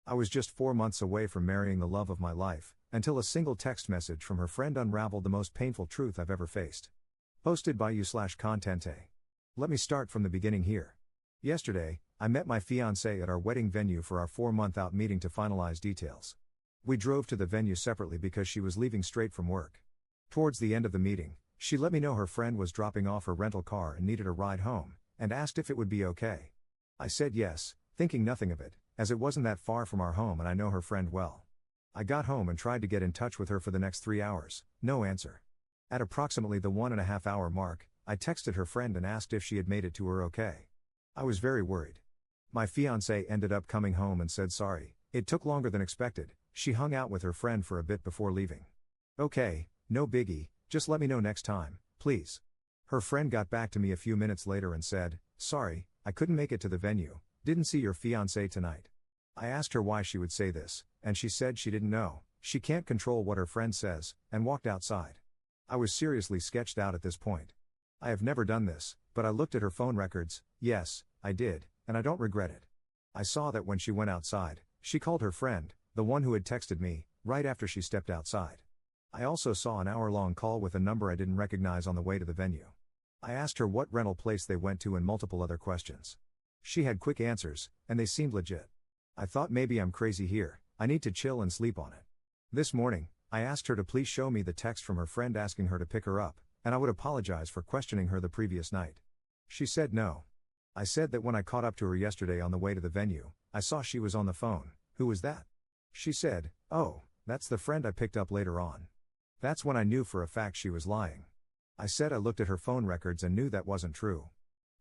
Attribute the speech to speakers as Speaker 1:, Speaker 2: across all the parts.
Speaker 1: I was just 4 months away from marrying the love of my life, until a single text message from her friend unraveled the most painful truth I've ever faced. Posted by you/Contente. Let me start from the beginning here. Yesterday, I met my fiancée at our wedding venue for our 4-month out meeting to finalize details. We drove to the venue separately because she was leaving straight from work. Towards the end of the meeting, she let me know her friend was dropping off her rental car and needed a ride home, and asked if it would be okay. I said yes, thinking nothing of it, as it wasn't that far from our home and I know her friend well. I got home and tried to get in touch with her for the next 3 hours, no answer. At approximately the 1.5 hour mark, I texted her friend and asked if she had made it to her okay. I was very worried. My fiancée ended up coming home and said sorry, it took longer than expected, she hung out with her friend for a bit before leaving. Okay, no biggie, just let me know next time, please. Her friend got back to me a few minutes later and said, sorry, I couldn't make it to the venue, didn't see your fiancé tonight. I asked her why she would say this, and she said she didn't know, she can't control what her friend says, and walked outside. I was seriously sketched out at this point. I have never done this, but I looked at her phone records, yes, I did, and I don't regret it. I saw that when she went outside, she called her friend, the one who had texted me, right after she stepped outside. I also saw an hour-long call with a number I didn't recognize on the way to the venue. I asked her what rental place they went to and multiple other questions. She had quick answers, and they seemed legit. I thought maybe I'm crazy here, I need to chill and sleep on it. This morning, I asked her to please show me the text from her friend asking her to pick her up, and I would apologize for questioning her the previous night. She said no. I said that when I caught up to her yesterday on the way to the venue, I saw she was on the phone. Who was that? She said, oh, that's the friend I picked up later on. That's when I knew for a fact she was lying. I said I looked at her phone records and knew that wasn't true.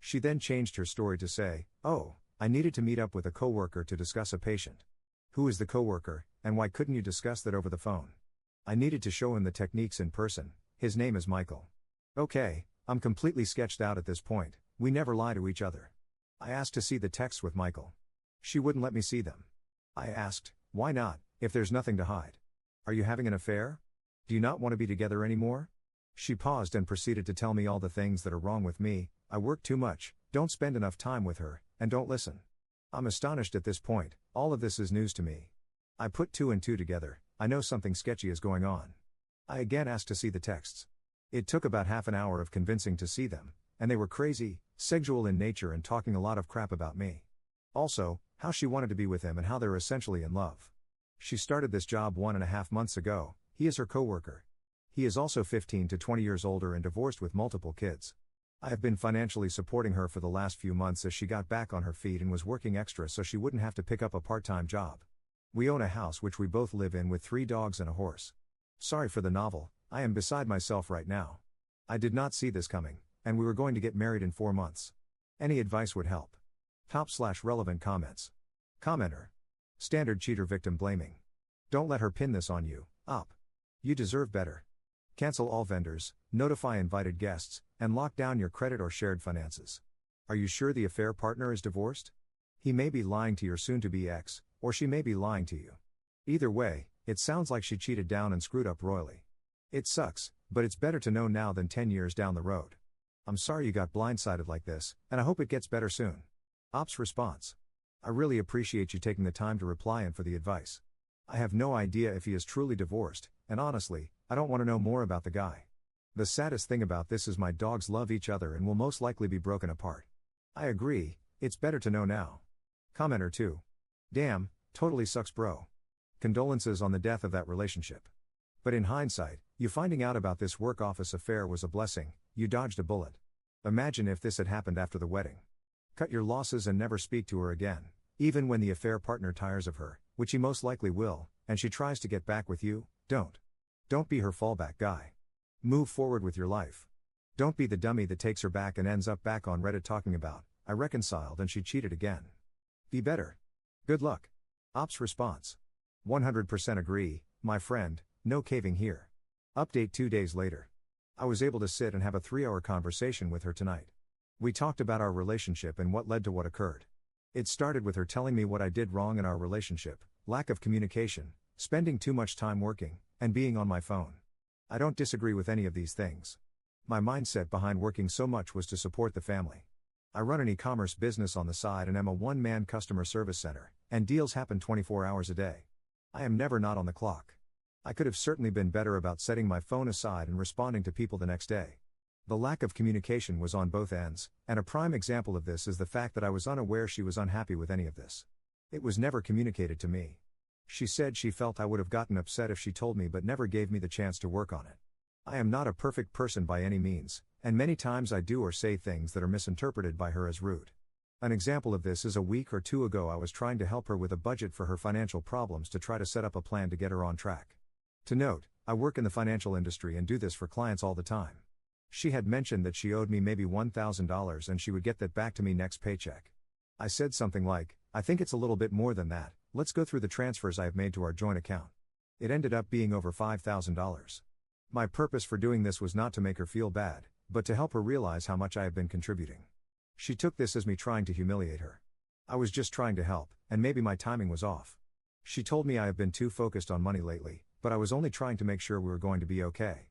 Speaker 1: She then changed her story to say, oh, I needed to meet up with a coworker to discuss a patient. Who is the coworker, and why couldn't you discuss that over the phone? I needed to show him the techniques in person, his name is Michael. Okay, I'm completely sketched out at this point, we never lie to each other. I asked to see the texts with Michael. She wouldn't let me see them. I asked, why not, if there's nothing to hide? Are you having an affair? Do you not want to be together anymore? She paused and proceeded to tell me all the things that are wrong with me. I work too much, don't spend enough time with her, and don't listen. I'm astonished at this point, all of this is news to me. I put 2 and 2 together, I know something sketchy is going on. I again asked to see the texts. It took about half an hour of convincing to see them, and they were crazy, sexual in nature and talking a lot of crap about me. Also, how she wanted to be with him and how they're essentially in love. She started this job 1.5 months ago, he is her coworker. He is also 15 to 20 years older and divorced with multiple kids. I have been financially supporting her for the last few months as she got back on her feet and was working extra so she wouldn't have to pick up a part-time job. We own a house which we both live in with 3 dogs and a horse. Sorry for the novel, I am beside myself right now. I did not see this coming, and we were going to get married in 4 months. Any advice would help. Top/relevant comments. Commenter. Standard cheater victim blaming. Don't let her pin this on you, up. You deserve better. Cancel all vendors, notify invited guests, and lock down your credit or shared finances. Are you sure the affair partner is divorced? He may be lying to your soon-to-be ex, or she may be lying to you. Either way, it sounds like she cheated down and screwed up royally. It sucks, but it's better to know now than 10 years down the road. I'm sorry you got blindsided like this, and I hope it gets better soon. Ops response. I really appreciate you taking the time to reply and for the advice. I have no idea if he is truly divorced, and honestly, I don't want to know more about the guy. The saddest thing about this is my dogs love each other and will most likely be broken apart. I agree, it's better to know now. Commenter 2. Damn, totally sucks bro. Condolences on the death of that relationship. But in hindsight, you finding out about this work office affair was a blessing, you dodged a bullet. Imagine if this had happened after the wedding. Cut your losses and never speak to her again, even when the affair partner tires of her, which he most likely will, and she tries to get back with you, don't. Don't be her fallback guy. Move forward with your life. Don't be the dummy that takes her back and ends up back on Reddit talking about, I reconciled and she cheated again. Be better. Good luck. Ops response. 100% agree, my friend, no caving here. Update 2 days later. I was able to sit and have a 3-hour conversation with her tonight. We talked about our relationship and what led to what occurred. It started with her telling me what I did wrong in our relationship, lack of communication, spending too much time working, and being on my phone. I don't disagree with any of these things. My mindset behind working so much was to support the family. I run an e-commerce business on the side and am a one-man customer service center, and deals happen 24 hours a day. I am never not on the clock. I could have certainly been better about setting my phone aside and responding to people the next day. The lack of communication was on both ends, and a prime example of this is the fact that I was unaware she was unhappy with any of this. It was never communicated to me. She said she felt I would have gotten upset if she told me, but never gave me the chance to work on it. I am not a perfect person by any means, and many times I do or say things that are misinterpreted by her as rude. An example of this is a week or two ago I was trying to help her with a budget for her financial problems to try to set up a plan to get her on track. To note, I work in the financial industry and do this for clients all the time. She had mentioned that she owed me maybe $1,000 and she would get that back to me next paycheck. I said something like, "I think it's a little bit more than that, let's go through the transfers I have made to our joint account." It ended up being over $5,000. My purpose for doing this was not to make her feel bad, but to help her realize how much I have been contributing. She took this as me trying to humiliate her. I was just trying to help, and maybe my timing was off. She told me I have been too focused on money lately, but I was only trying to make sure we were going to be okay.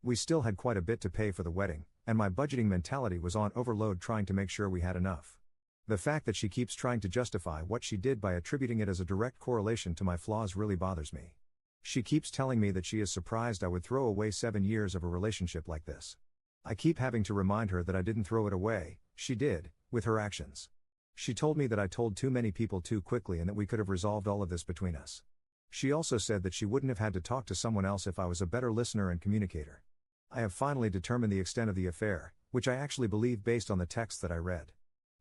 Speaker 1: We still had quite a bit to pay for the wedding, and my budgeting mentality was on overload trying to make sure we had enough. The fact that she keeps trying to justify what she did by attributing it as a direct correlation to my flaws really bothers me. She keeps telling me that she is surprised I would throw away 7 years of a relationship like this. I keep having to remind her that I didn't throw it away, she did, with her actions. She told me that I told too many people too quickly and that we could have resolved all of this between us. She also said that she wouldn't have had to talk to someone else if I was a better listener and communicator. I have finally determined the extent of the affair, which I actually believe based on the text that I read.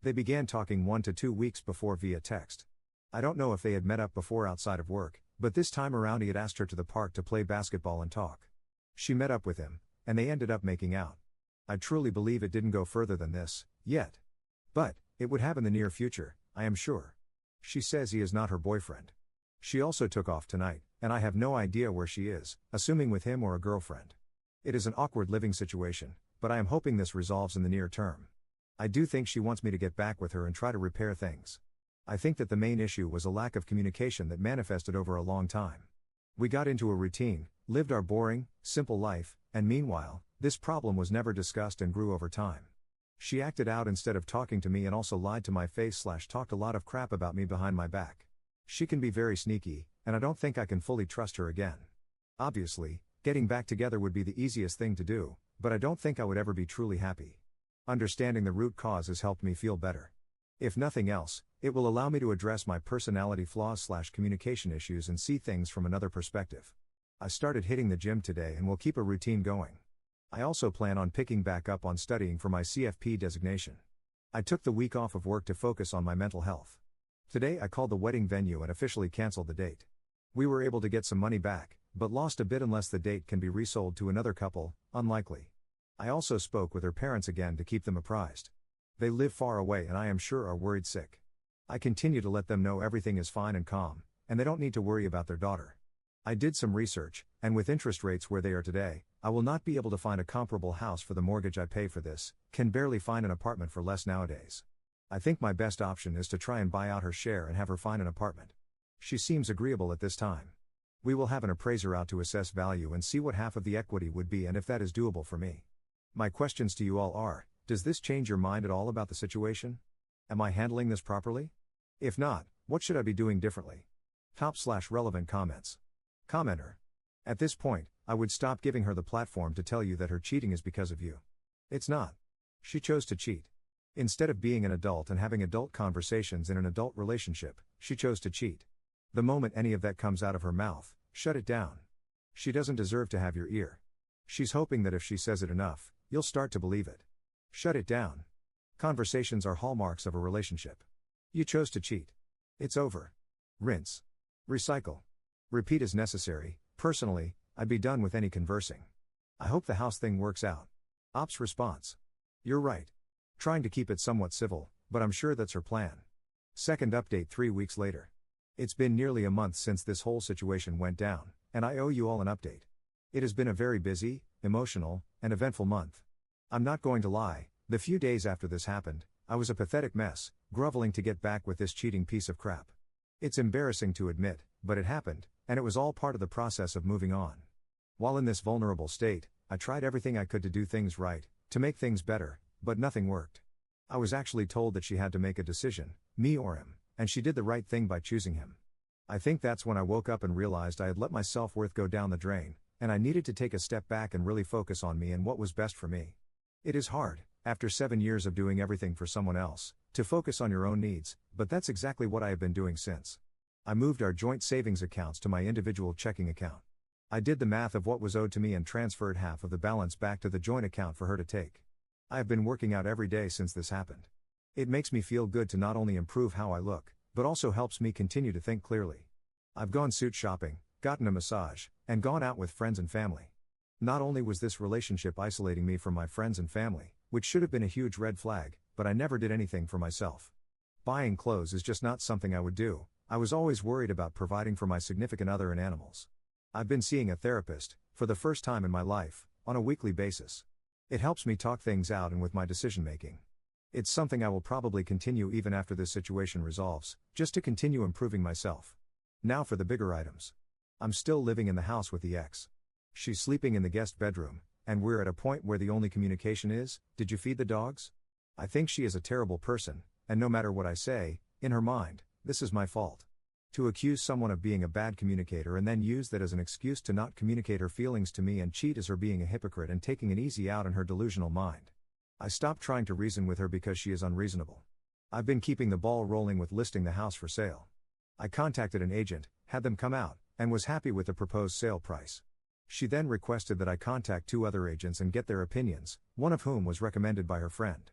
Speaker 1: They began talking 1 to 2 weeks before via text. I don't know if they had met up before outside of work, but this time around he had asked her to the park to play basketball and talk. She met up with him, and they ended up making out. I truly believe it didn't go further than this, yet. But, it would have in the near future, I am sure. She says he is not her boyfriend. She also took off tonight, and I have no idea where she is, assuming with him or a girlfriend. It is an awkward living situation, but I am hoping this resolves in the near term. I do think she wants me to get back with her and try to repair things. I think that the main issue was a lack of communication that manifested over a long time. We got into a routine, lived our boring, simple life, and meanwhile, this problem was never discussed and grew over time. She acted out instead of talking to me and also lied to my face / talked a lot of crap about me behind my back. She can be very sneaky, and I don't think I can fully trust her again. Obviously, getting back together would be the easiest thing to do, but I don't think I would ever be truly happy. Understanding the root cause has helped me feel better. If nothing else, it will allow me to address my personality flaws / communication issues and see things from another perspective. I started hitting the gym today and will keep a routine going. I also plan on picking back up on studying for my CFP designation. I took the week off of work to focus on my mental health. Today I called the wedding venue and officially canceled the date. We were able to get some money back, but lost a bit unless the date can be resold to another couple, unlikely. I also spoke with her parents again to keep them apprised. They live far away and I am sure are worried sick. I continue to let them know everything is fine and calm, and they don't need to worry about their daughter. I did some research, and with interest rates where they are today, I will not be able to find a comparable house for the mortgage I pay for this, can barely find an apartment for less nowadays. I think my best option is to try and buy out her share and have her find an apartment. She seems agreeable at this time. We will have an appraiser out to assess value and see what half of the equity would be and if that is doable for me. My questions to you all are, does this change your mind at all about the situation? Am I handling this properly? If not, what should I be doing differently? Top/relevant comments. Commenter. At this point, I would stop giving her the platform to tell you that her cheating is because of you. It's not. She chose to cheat. Instead of being an adult and having adult conversations in an adult relationship, she chose to cheat. The moment any of that comes out of her mouth, shut it down. She doesn't deserve to have your ear. She's hoping that if she says it enough, you'll start to believe it. Shut it down. Conversations are hallmarks of a relationship. You chose to cheat. It's over. Rinse. Recycle. Repeat as necessary. Personally, I'd be done with any conversing. I hope the house thing works out. Ops response. You're right. Trying to keep it somewhat civil, but I'm sure that's her plan. Second update 3 weeks later. It's been nearly a month since this whole situation went down, and I owe you all an update. It has been a very busy, emotional, and eventful month. I'm not going to lie, the few days after this happened, I was a pathetic mess, groveling to get back with this cheating piece of crap. It's embarrassing to admit, but it happened, and it was all part of the process of moving on. While in this vulnerable state, I tried everything I could to do things right, to make things better, but nothing worked. I was actually told that she had to make a decision, me or him, and she did the right thing by choosing him. I think that's when I woke up and realized I had let my self-worth go down the drain, and I needed to take a step back and really focus on me and what was best for me. It is hard, after 7 years of doing everything for someone else, to focus on your own needs, but that's exactly what I have been doing since. I moved our joint savings accounts to my individual checking account. I did the math of what was owed to me and transferred half of the balance back to the joint account for her to take. I have been working out every day since this happened. It makes me feel good to not only improve how I look, but also helps me continue to think clearly. I've gone suit shopping, gotten a massage, and gone out with friends and family. Not only was this relationship isolating me from my friends and family, which should have been a huge red flag, but I never did anything for myself. Buying clothes is just not something I would do. I was always worried about providing for my significant other and animals. I've been seeing a therapist, for the first time in my life, on a weekly basis. It helps me talk things out and with my decision making. It's something I will probably continue even after this situation resolves, just to continue improving myself. Now for the bigger items. I'm still living in the house with the ex. She's sleeping in the guest bedroom, and we're at a point where the only communication is, "Did you feed the dogs?" I think she is a terrible person, and no matter what I say, in her mind, this is my fault. To accuse someone of being a bad communicator and then use that as an excuse to not communicate her feelings to me and cheat is her being a hypocrite and taking an easy out in her delusional mind. I stopped trying to reason with her because she is unreasonable. I've been keeping the ball rolling with listing the house for sale. I contacted an agent, had them come out, and was happy with the proposed sale price. She then requested that I contact 2 other agents and get their opinions, one of whom was recommended by her friend.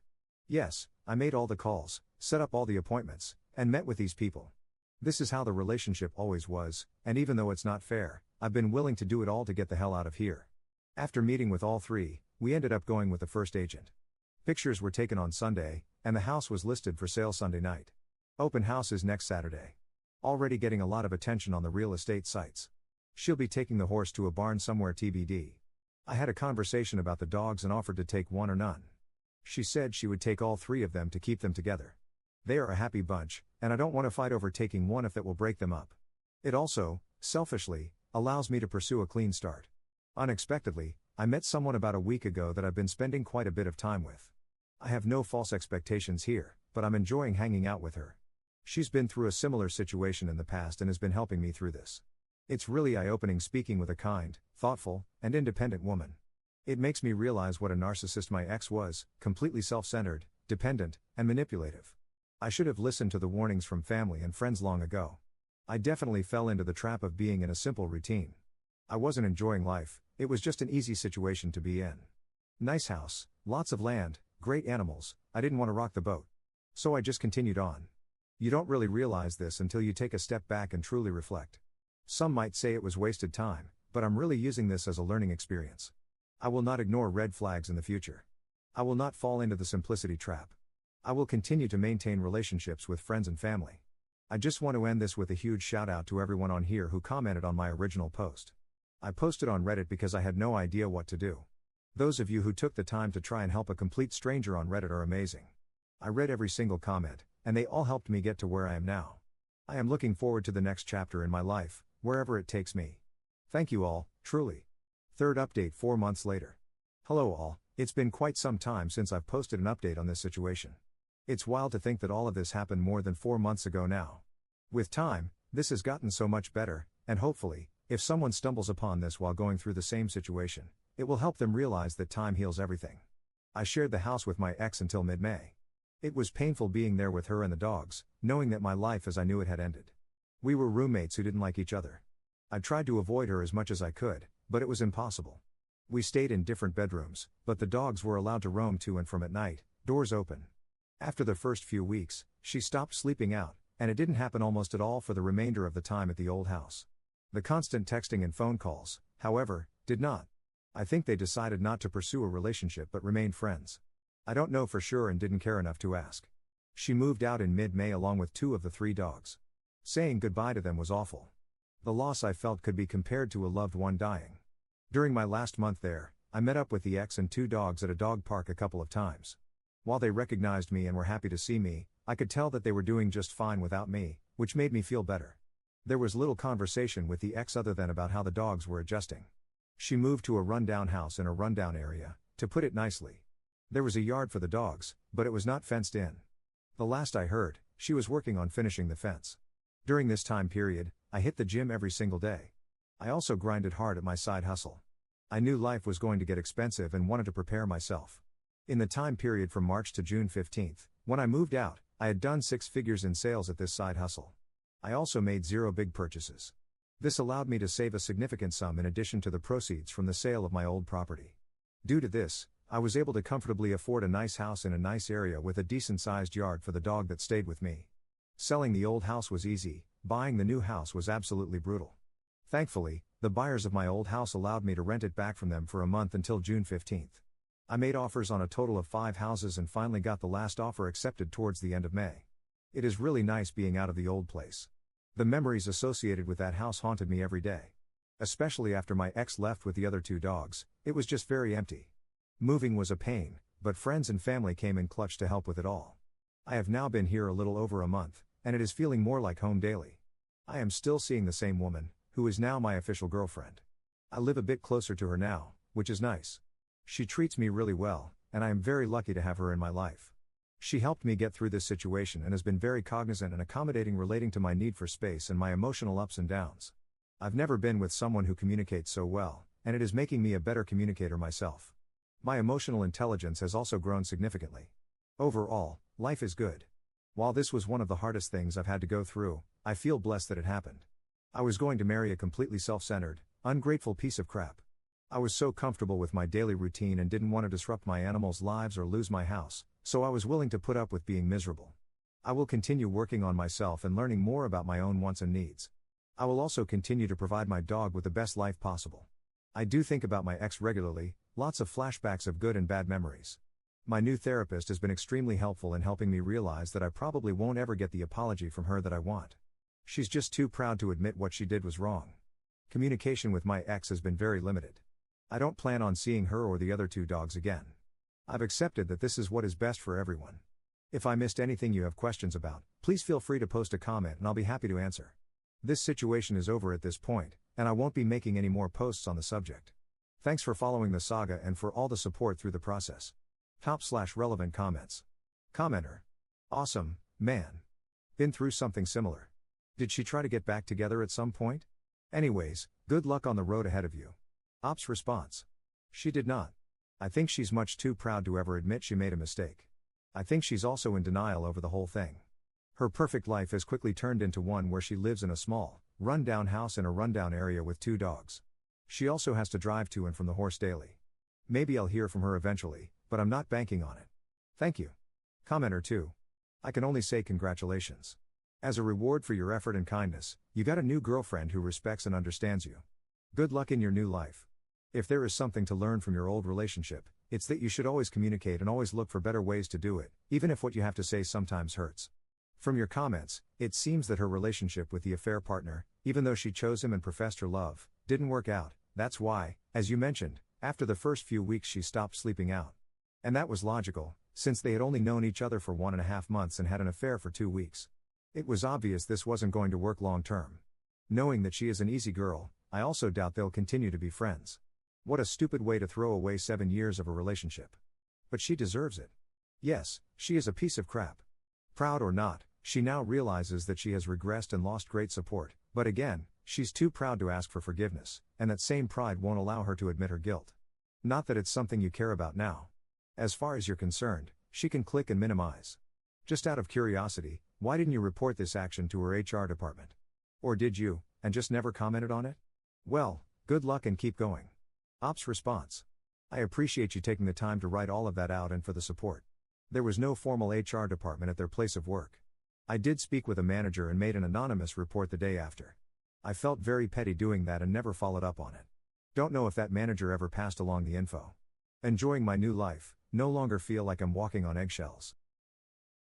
Speaker 1: Yes, I made all the calls, set up all the appointments, and met with these people. This is how the relationship always was, and even though it's not fair, I've been willing to do it all to get the hell out of here. After meeting with all 3, we ended up going with the first agent. Pictures were taken on Sunday, and the house was listed for sale Sunday night. Open house is next Saturday. Already getting a lot of attention on the real estate sites. She'll be taking the horse to a barn somewhere TBD. I had a conversation about the dogs and offered to take one or none. She said she would take all 3 of them to keep them together. They are a happy bunch, and I don't want to fight over taking one if that will break them up. It also, selfishly, allows me to pursue a clean start. Unexpectedly, I met someone about a week ago that I've been spending quite a bit of time with. I have no false expectations here, but I'm enjoying hanging out with her. She's been through a similar situation in the past and has been helping me through this. It's really eye-opening speaking with a kind, thoughtful, and independent woman. It makes me realize what a narcissist my ex was, completely self-centered, dependent, and manipulative. I should have listened to the warnings from family and friends long ago. I definitely fell into the trap of being in a simple routine. I wasn't enjoying life, it was just an easy situation to be in. Nice house, lots of land, great animals, I didn't want to rock the boat. So I just continued on. You don't really realize this until you take a step back and truly reflect. Some might say it was wasted time, but I'm really using this as a learning experience. I will not ignore red flags in the future. I will not fall into the simplicity trap. I will continue to maintain relationships with friends and family. I just want to end this with a huge shout out to everyone on here who commented on my original post. I posted on Reddit because I had no idea what to do. Those of you who took the time to try and help a complete stranger on Reddit are amazing. I read every single comment, and they all helped me get to where I am now. I am looking forward to the next chapter in my life, wherever it takes me. Thank you all, truly. Third update 4 months later. Hello all, it's been quite some time since I've posted an update on this situation. It's wild to think that all of this happened more than 4 months ago now. With time, this has gotten so much better, and hopefully, if someone stumbles upon this while going through the same situation, it will help them realize that time heals everything. I shared the house with my ex until mid-May. It was painful being there with her and the dogs, knowing that my life as I knew it had ended. We were roommates who didn't like each other. I tried to avoid her as much as I could, but it was impossible. We stayed in different bedrooms, but the dogs were allowed to roam to and from at night, doors open. After the first few weeks, she stopped sleeping out, and it didn't happen almost at all for the remainder of the time at the old house. The constant texting and phone calls, however, did not. I think they decided not to pursue a relationship but remained friends. I don't know for sure and didn't care enough to ask. She moved out in mid-May along with 2 of the 3 dogs. Saying goodbye to them was awful. The loss I felt could be compared to a loved one dying. During my last month there, I met up with the ex and 2 dogs at a dog park a couple of times. While they recognized me and were happy to see me, I could tell that they were doing just fine without me, which made me feel better. There was little conversation with the ex other than about how the dogs were adjusting. She moved to a rundown house in a rundown area, to put it nicely. There was a yard for the dogs, but it was not fenced in. The last I heard, she was working on finishing the fence. During this time period, I hit the gym every single day. I also grinded hard at my side hustle. I knew life was going to get expensive and wanted to prepare myself. In the time period from March to June 15th, when I moved out, I had done 6 figures in sales at this side hustle. I also made 0 big purchases. This allowed me to save a significant sum in addition to the proceeds from the sale of my old property. Due to this, I was able to comfortably afford a nice house in a nice area with a decent-sized yard for the dog that stayed with me. Selling the old house was easy, buying the new house was absolutely brutal. Thankfully, the buyers of my old house allowed me to rent it back from them for a month until June 15th. I made offers on a total of 5 houses and finally got the last offer accepted towards the end of May. It is really nice being out of the old place. The memories associated with that house haunted me every day. Especially after my ex left with the other 2 dogs, it was just very empty. Moving was a pain, but friends and family came in clutch to help with it all. I have now been here a little over a month, and it is feeling more like home daily. I am still seeing the same woman, who is now my official girlfriend. I live a bit closer to her now, which is nice. She treats me really well, and I am very lucky to have her in my life. She helped me get through this situation and has been very cognizant and accommodating relating to my need for space and my emotional ups and downs. I've never been with someone who communicates so well, and it is making me a better communicator myself. My emotional intelligence has also grown significantly. Overall, life is good. While this was one of the hardest things I've had to go through, I feel blessed that it happened. I was going to marry a completely self-centered, ungrateful piece of crap. I was so comfortable with my daily routine and didn't want to disrupt my animals' lives or lose my house, so I was willing to put up with being miserable. I will continue working on myself and learning more about my own wants and needs. I will also continue to provide my dog with the best life possible. I do think about my ex regularly, lots of flashbacks of good and bad memories. My new therapist has been extremely helpful in helping me realize that I probably won't ever get the apology from her that I want. She's just too proud to admit what she did was wrong. Communication with my ex has been very limited. I don't plan on seeing her or the other 2 dogs again. I've accepted that this is what is best for everyone. If I missed anything you have questions about, please feel free to post a comment and I'll be happy to answer. This situation is over at this point, and I won't be making any more posts on the subject. Thanks for following the saga and for all the support through the process. Top/relevant comments. Commenter. Awesome, man. Been through something similar. Did she try to get back together at some point? Anyways, good luck on the road ahead of you. Ops response. She did not. I think she's much too proud to ever admit she made a mistake. I think she's also in denial over the whole thing. Her perfect life has quickly turned into one where she lives in a small, run-down house in a rundown area with 2 dogs. She also has to drive to and from the horse daily. Maybe I'll hear from her eventually, but I'm not banking on it. Thank you. Commenter 2. I can only say congratulations. As a reward for your effort and kindness, you got a new girlfriend who respects and understands you. Good luck in your new life. If there is something to learn from your old relationship, it's that you should always communicate and always look for better ways to do it, even if what you have to say sometimes hurts. From your comments, it seems that her relationship with the affair partner, even though she chose him and professed her love, didn't work out. That's why, as you mentioned, after the first few weeks she stopped sleeping out. And that was logical, since they had only known each other for 1.5 months and had an affair for 2 weeks. It was obvious this wasn't going to work long term. Knowing that she is an easy girl, I also doubt they'll continue to be friends. What a stupid way to throw away 7 years of a relationship. But she deserves it. Yes, she is a piece of crap. Proud or not, she now realizes that she has regressed and lost great support, but again, she's too proud to ask for forgiveness, and that same pride won't allow her to admit her guilt. Not that it's something you care about now. As far as you're concerned, she can click and minimize. Just out of curiosity, why didn't you report this action to her HR department? Or did you, and just never commented on it? Well, good luck and keep going. Ops response. I appreciate you taking the time to write all of that out and for the support. There was no formal HR department at their place of work. I did speak with a manager and made an anonymous report the day after. I felt very petty doing that and never followed up on it. Don't know if that manager ever passed along the info. Enjoying my new life, no longer feel like I'm walking on eggshells.